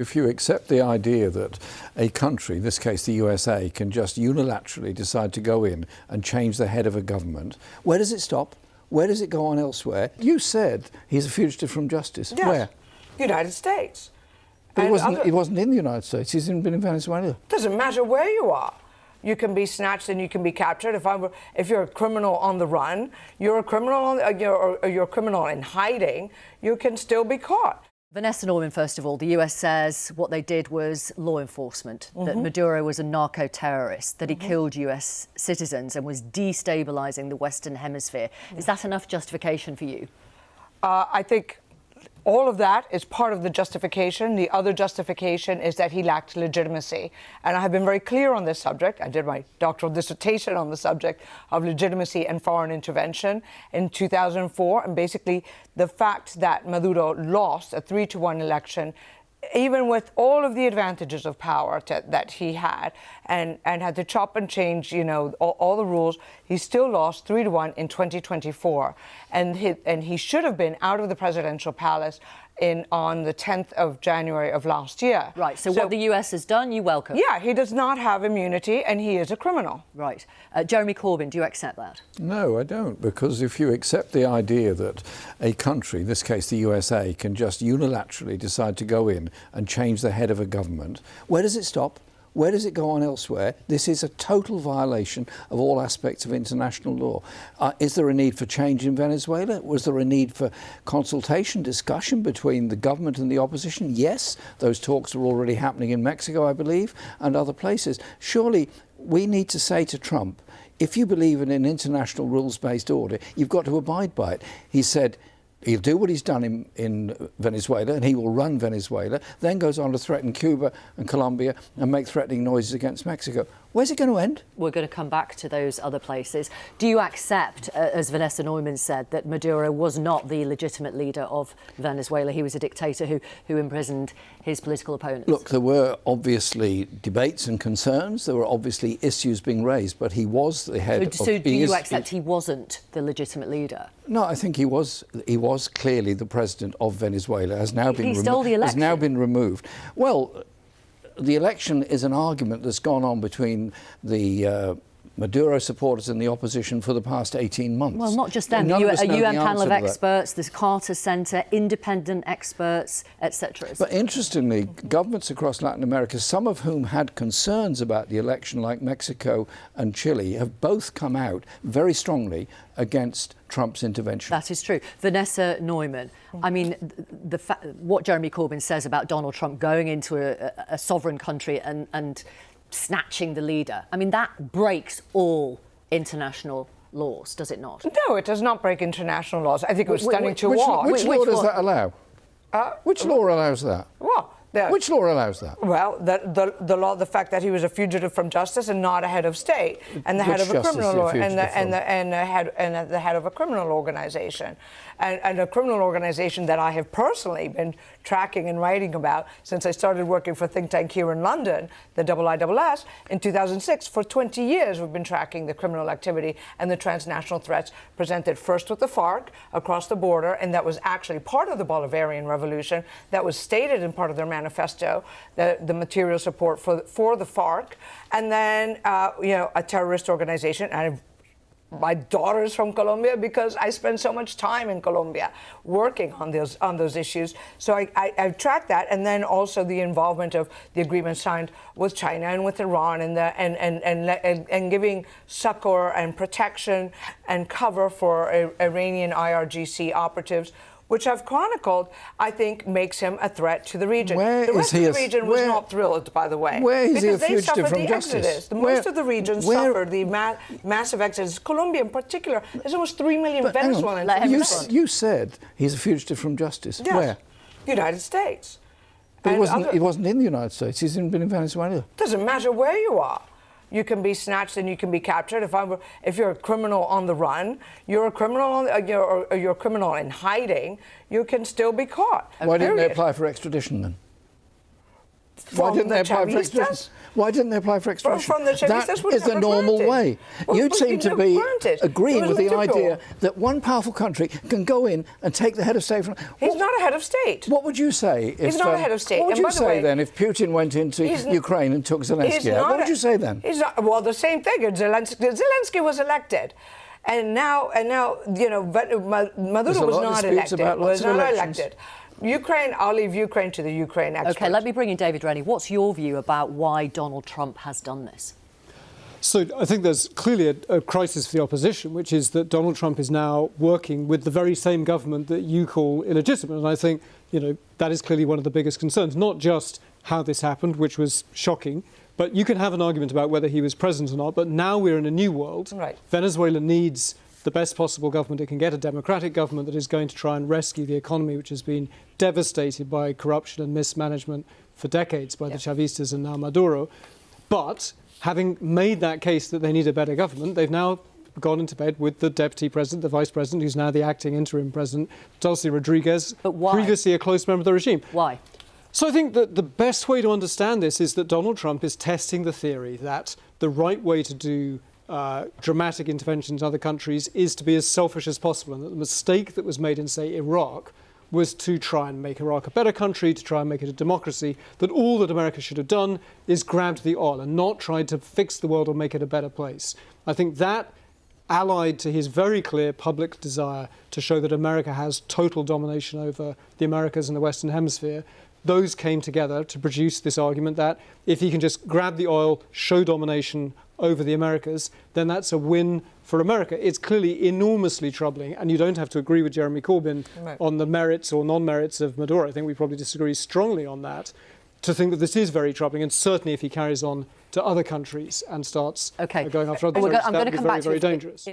If you accept the idea that a country, in this case the USA, can just unilaterally decide to go in and change the head of a government, where does it stop? Where does it go on elsewhere? You said he's a fugitive from justice. Yes. Where? United States. But he wasn't in the United States. He's been in Venezuela. Doesn't matter where you are. You can be snatched and you can be captured. If you're a criminal on the run, you're a criminal you're a criminal in hiding, you can still be caught. Vanessa Neumann, first of all, the US says what they did was law enforcement, that Maduro was a narco-terrorist, that he killed US citizens and was destabilising the Western Hemisphere. Is that enough justification for you? I think all of that is part of the justification. The other justification is that he lacked legitimacy. And I have been very clear on this subject. I did my doctoral dissertation on the subject of legitimacy and foreign intervention in 2004. And basically, the fact that Maduro lost a 3-1 election, even with all of the advantages of power that he had, and had to chop and change, all the rules, he still lost 3-1 in 2024, and he should have been out of the presidential palace on the 10th of January of last year. Right. So what the US has done, you welcome. Yeah, he does not have immunity, and he is a criminal. Right. Jeremy Corbyn, do you accept that? No, I don't, because if you accept the idea that a country, in this case the USA, can just unilaterally decide to go in and change the head of a government, where does it stop? Where does it go on elsewhere? This is a total violation of all aspects of international law. Is there a need for change in Venezuela? Was there a need for consultation, discussion between the government and the opposition? Yes, those talks are already happening in Mexico, I believe, and other places. Surely we need to say to Trump, if you believe in an international rules-based order, you've got to abide by it. He said he'll do what he's done in Venezuela, and he will run Venezuela, then goes on to threaten Cuba and Colombia and make threatening noises against Mexico. Where's it going to end? We're going to come back to those other places. Do you accept, as Vanessa Neumann said, that Maduro was not the legitimate leader of Venezuela? He was a dictator who imprisoned his political opponents. Look, there were obviously debates and concerns. There were obviously issues being raised, but he was the head of... So do you accept he wasn't the legitimate leader? No, I think he was clearly the president of Venezuela. He stole the election. Has now been removed. Well, the election is an argument that's gone on between the Maduro supporters and the opposition for the past 18 months. Well, not just them. A UN panel of experts, this Carter Center, independent experts, etc. But interestingly, governments across Latin America, some of whom had concerns about the election, like Mexico and Chile, have both come out very strongly against Trump's intervention. That is true. Vanessa Neumann, I mean, what Jeremy Corbyn says about Donald Trump going into a sovereign country and snatching the leader, I mean, that breaks all international laws, does it not? No, it does not break international laws. I think it was stunning to watch. Which law does that allow? Which law allows that? Well, which law allows that? Well, the law, the fact that he was a fugitive from justice and not a head of state, and the head of a criminal law, and the head of a criminal organization, and a criminal organization that I have personally been tracking and writing about since I started working for a think tank here in London, the IISS, in 2006. For 20 years, we've been tracking the criminal activity and the transnational threats presented first with the FARC across the border, and that was actually part of the Bolivarian Revolution. That was stated in part of their manifesto, the material support for the FARC, and then a terrorist organization. And my daughter is from Colombia because I spend so much time in Colombia working on those issues. So I've tracked that, and then also the involvement of the agreement signed with China and with Iran, and giving succor and protection and cover for Iranian IRGC operatives, which I've chronicled, I think makes him a threat to the region. The rest of the region was not thrilled, by the way. Where is he a fugitive from justice? Most of the region suffered the massive exodus. Colombia in particular, there's almost 3 million Venezuelans. You said he's a fugitive from justice. Yes. Where? United States. But he wasn't in the United States. He's been in Venezuela. Doesn't matter where you are. You can be snatched and you can be captured. If you're a criminal on the run, you're a criminal you're a criminal in hiding, you can still be caught. Why didn't they apply for extradition then? Why didn't they apply for extradition? Why didn't they apply for extradition? From the Chavistas That is the normal way. You seem to be agreeing with the idea that one powerful country can go in and take the head of state from... He's not a head of state. What would you say if... He's not a head of state. What would you say then if Putin went into Ukraine and took Zelensky out? What would you say then? He's not, well, the same thing. Zelensky was elected. And now, you know, Maduro was not elected. Ukraine, I'll leave Ukraine to the Ukraine experts. OK, let me bring in David Rennie. What's your view about why Donald Trump has done this? So I think there's clearly a crisis for the opposition, which is that Donald Trump is now working with the very same government that you call illegitimate. And I think, you know, that is clearly one of the biggest concerns, not just how this happened, which was shocking, but you can have an argument about whether he was president or not. But now we're in a new world. Right. Venezuela needs the best possible government it can get, a democratic government that is going to try and rescue the economy, which has been devastated by corruption and mismanagement for decades by the Chavistas and now Maduro. But having made that case that they need a better government, they've now gone into bed with the deputy president, the vice president, who's now the acting interim president, Delcy Rodriguez, previously a close member of the regime. Why? So I think that the best way to understand this is that Donald Trump is testing the theory that the right way to do dramatic interventions in other countries is to be as selfish as possible, and that the mistake that was made in, say, Iraq was to try and make Iraq a better country, to try and make it a democracy, that all that America should have done is grabbed the oil and not tried to fix the world or make it a better place. I think that, allied to his very clear public desire to show that America has total domination over the Americas and the Western Hemisphere, those came together to produce this argument that if he can just grab the oil, show domination over the Americas, then that's a win for America. It's clearly enormously troubling, and you don't have to agree with Jeremy Corbyn on the merits or non-merits of Maduro. I think we probably disagree strongly on that, to think that this is very troubling, and certainly if he carries on to other countries and starts going after other countries, that would be very, very dangerous.